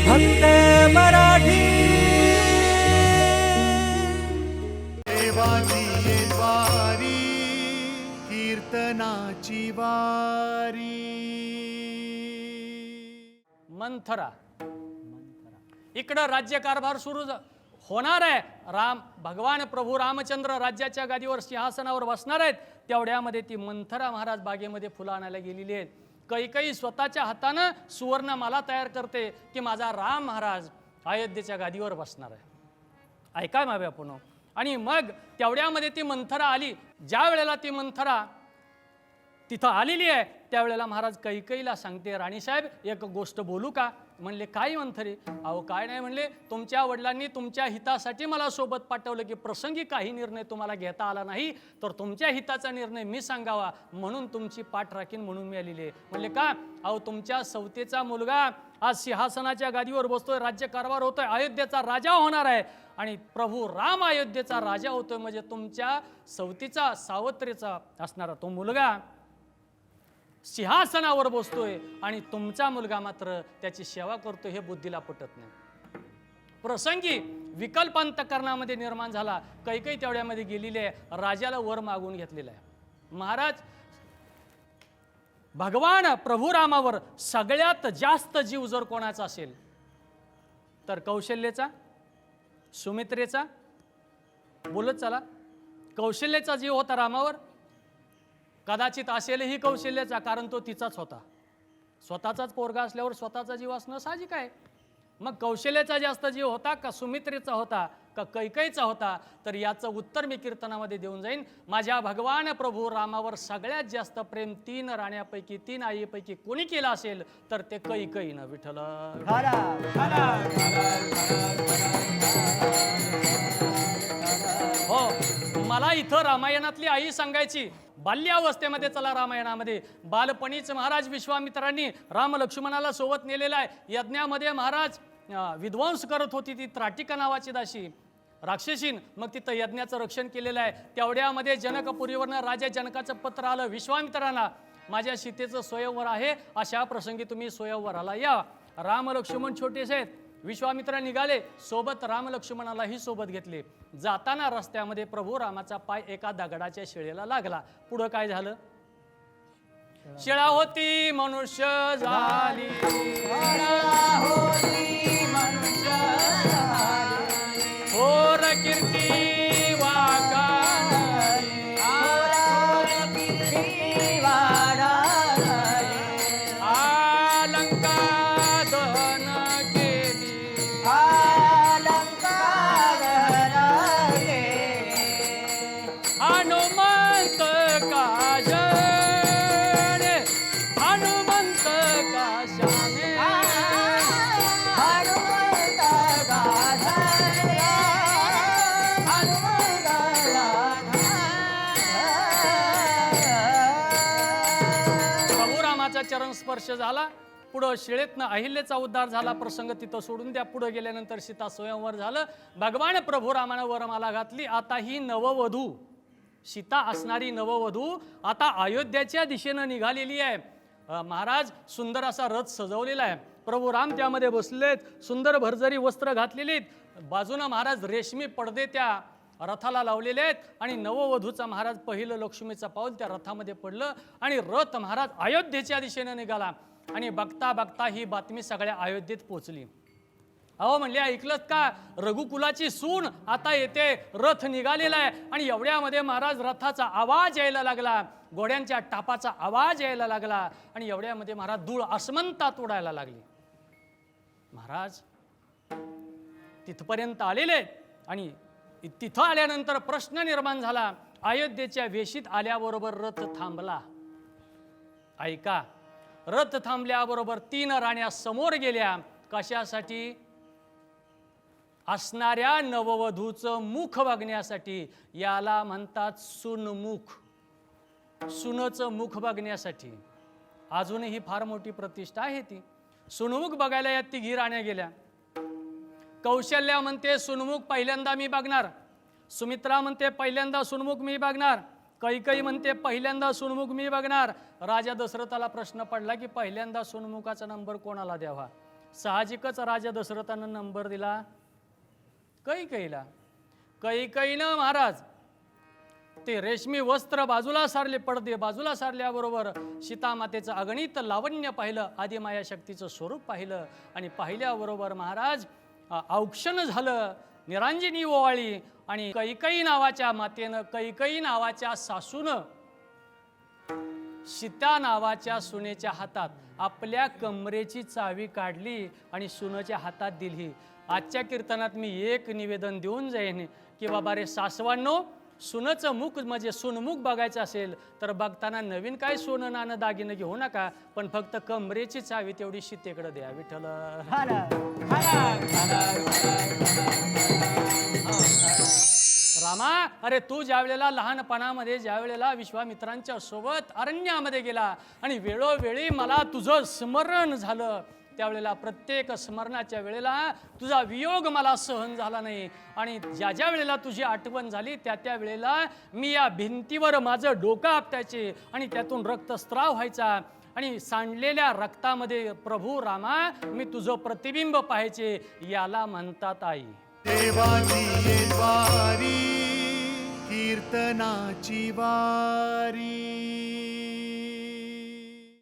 फक्त मराठी. देवाची वारी कीर्तनाची वारी. मंथरा इकडं राज्यकारभार सुरू होणार आहे. भगवान प्रभू रामचंद्र राज्याच्या गादीवर सिंहासनावर बसणार आहेत. तेवढ्यामध्ये ती मंथरा महाराज बागेमध्ये फुलं आणायला गेलेली आहेत. कैकई स्वतःच्या हातानं सुवर्णमाला तयार करते की माझा राम महाराज अयोध्येच्या गादीवर बसणार आहे. ऐका माव्या पुन्हा. आणि मग तेवढ्यामध्ये ती मंथरा आली. ज्या वेळेला ती मंथरा तिथं आलेली आहे त्यावेळेला महाराज कैकईला सांगते, राणीसाहेब एक गोष्ट बोलू का? म्हणले काय मंथरे? अहो काय नाही म्हणले, तुमच्या वडिलांनी तुमच्या हितासाठी मला सोबत पाठवलं की प्रसंगी काही निर्णय तुम्हाला घेता आला नाही तर तुमच्या हिताचा निर्णय मी सांगावा म्हणून तुमची पाठ राखीन म्हणून मी आलेली आहे. म्हणले का? अहो तुमच्या सवतेचा मुलगा आज सिंहासनाच्या गादीवर बसतोय, राज्यकारभार होतोय, अयोध्येचा राजा होणार आहे आणि प्रभू राम अयोध्येचा राजा होतोय म्हणजे तुमच्या सवतीचा सावत्रीचा असणारा तो मुलगा सिंहासनावर बसतोय आणि तुमचा मुलगा मात्र त्याची सेवा करतोय हे बुद्धीला पटत नाही. प्रसंगी विकल्पांतकरणामध्ये निर्माण झाला. कैकई तेवढ्यामध्ये गेलेली आहे, राजाला वर मागून घेतलेला आहे. महाराज भगवान प्रभू रामावर सगळ्यात जास्त जीव जर कोणाचा असेल तर कौशल्याचा, सुमित्रेचा, बोलत चला, कौशल्याचा जीव होता रामावर. कदाचित असेलही कौशल्याचा, कारण तो तिचाच होता. स्वतःचाच पोरगा असल्यावर स्वतःचा जीव असणं साहजिक आहे. मग कौशल्याचा जास्त जीव होता का सुमित्रेचा होता का कैकईचा होता? तर याचं उत्तर मी कीर्तनामध्ये देऊन जाईन. माझ्या भगवान प्रभू रामावर सगळ्यात जास्त प्रेम 3 राण्यापैकी 3 आईपैकी कोणी केलं असेल तर ते कैकईनं. विठ्ठल हो, मला इथं रामायणातली आई सांगायची. बाल्यावस्थेमध्ये चला रामायणामध्ये बालपणीच महाराज विश्वामित्रांनी राम लक्ष्मणाला सोबत नेलेला आहे. यज्ञामध्ये महाराज विध्वंस करत होती ती त्राटिका नावाची दासी राक्षसीन. मग तिथं यज्ञाचं रक्षण केलेलं आहे. तेवढ्यामध्ये जनकपुरीवरनं राजा जनकाचं पत्र आलं विश्वामित्रांना, माझ्या सीतेचं स्वयंवर आहे, अशा प्रसंगी तुम्ही स्वयंवराला या. राम लक्ष्मण छोटेसे आहेत. विश्वामित्र निघाले, सोबत राम लक्ष्मणालाही सोबत घेतले. जाताना रस्त्यामध्ये प्रभू रामाचा पाय एका दगडाच्या शिळेला लागला. पुढं काय झालं? शिळा होती मनुष्य झाली, थोर कीर्ती वागाली, अलंका दहन केली, हनुमंत काजने, हनुमंत काशाने, प्रभू रामाचा चरण स्पर्श झाला. पुढं शिळेतनं अहिल्याचा उद्धार झाला. प्रसंग तिथं सोडून द्या. पुढे गेल्यानंतर सीता स्वयंवर झालं. भगवान प्रभू रामानं वरमाला घातली. आता ही नववधू, सीता असणारी नववधू आता अयोध्याच्या दिशेनं निघालेली आहे. महाराज सुंदर असा रथ सजवलेला आहे. प्रभू राम त्यामध्ये बसलेत, सुंदर भरजरी वस्त्र घातलेलीत. बाजूनं महाराज रेशमी पडदे त्या रथाला लावलेले आहेत आणि नववधूचा महाराज पहिलं लक्ष्मीचं पाऊल त्या रथामध्ये पडलं आणि रथ महाराज अयोध्येच्या दिशेनं निघाला. आणि बघता बघता ही बातमी सगळ्या अयोध्येत पोचली. अहो म्हणले, ऐकलं का? रघुकुलाची सून आता येते, रथ निघालेला आहे. आणि एवढ्यामध्ये महाराज रथाचा आवाज यायला लागला, घोड्यांच्या टापाचा आवाज यायला लागला आणि एवढ्यामध्ये महाराज धूळ आसमंतात उडायला लागली. महाराज तिथपर्यंत आलेले आणि तिथं आल्यानंतर प्रश्न निर्माण झाला. अयोध्येच्या वेशीत आल्याबरोबर रथ थांबला. ऐका, रथ थांबल्याबरोबर 3 राण्या समोर गेल्या. कशासाठी? असणाऱ्या नववधूचं मुख बघण्यासाठी. याला म्हणतात सुनमुख. सुनचं मुख बघण्यासाठी अजूनही फार मोठी प्रतिष्ठा आहे ती. सुनमुख बघायला या 3 राण्या गेल्या. कौशल्या म्हणते सुनमुख पहिल्यांदा मी बघणार, सुमित्रा म्हणते पहिल्यांदा सुनमुख मी बघणार, कैकई म्हणते पहिल्यांदा सुनमुख मी बघणार. राजा दशरथाला प्रश्न पडला की पहिल्यांदा सुनमुखाचा नंबर कोणाला द्यावा. साहजिकच राजा दशरथानं नंबर दिला कैकेयीला. कैकेयीनं महाराज ते रेशमी वस्त्र बाजूला सारले, पडदे बाजूला सारल्याबरोबर सीतामातेचं अगणित लावण्य पाहिलं, आदिमाया शक्तीचं स्वरूप पाहिलं आणि पाहिल्याबरोबर महाराज औक्षण झालं, निरांजनी ओवाळी. आणि कैकेयी नावाच्या मातेनं, कैकेयी नावाच्या सासूनं सीता नावाच्या सुनेच्या हातात आपल्या कमरेची चावी काढली आणि सुनेच्या हातात दिली. आजच्या कीर्तनात मी एक निवेदन देऊन जाईन की बाबा रे सासवांनो, सुनचं मुख म्हणजे सुनमुख बघायचं असेल तर बघताना नवीन काय सोनं नाणं दागिनं घेऊ नका, पण फक्त कमरेची चावी तेवढी सीतेकडे द्या. विठ्ठल रामा, अरे तू ज्या वेळेला लहानपणामध्ये ज्या वेळेला विश्वामित्रांच्या सोबत अरण्यामध्ये गेला आणि वेळोवेळी मला तुझं स्मरण झालं, त्यावेळेला प्रत्येक स्मरणाच्या वेळेला तुझा वियोग मला सहन झाला नाही. आणि ज्या ज्या वेळेला तुझी आठवण झाली त्या त्या वेळेला मी या भिंतीवर माझं डोकं आपटायचे आणि त्यातून रक्तस्राव व्हायचा आणि सांडलेल्या रक्तामध्ये प्रभू रामा मी तुझं प्रतिबिंब पाहायचे. याला म्हणतात आई. देवाची येत वारी कीर्तनाची वारी.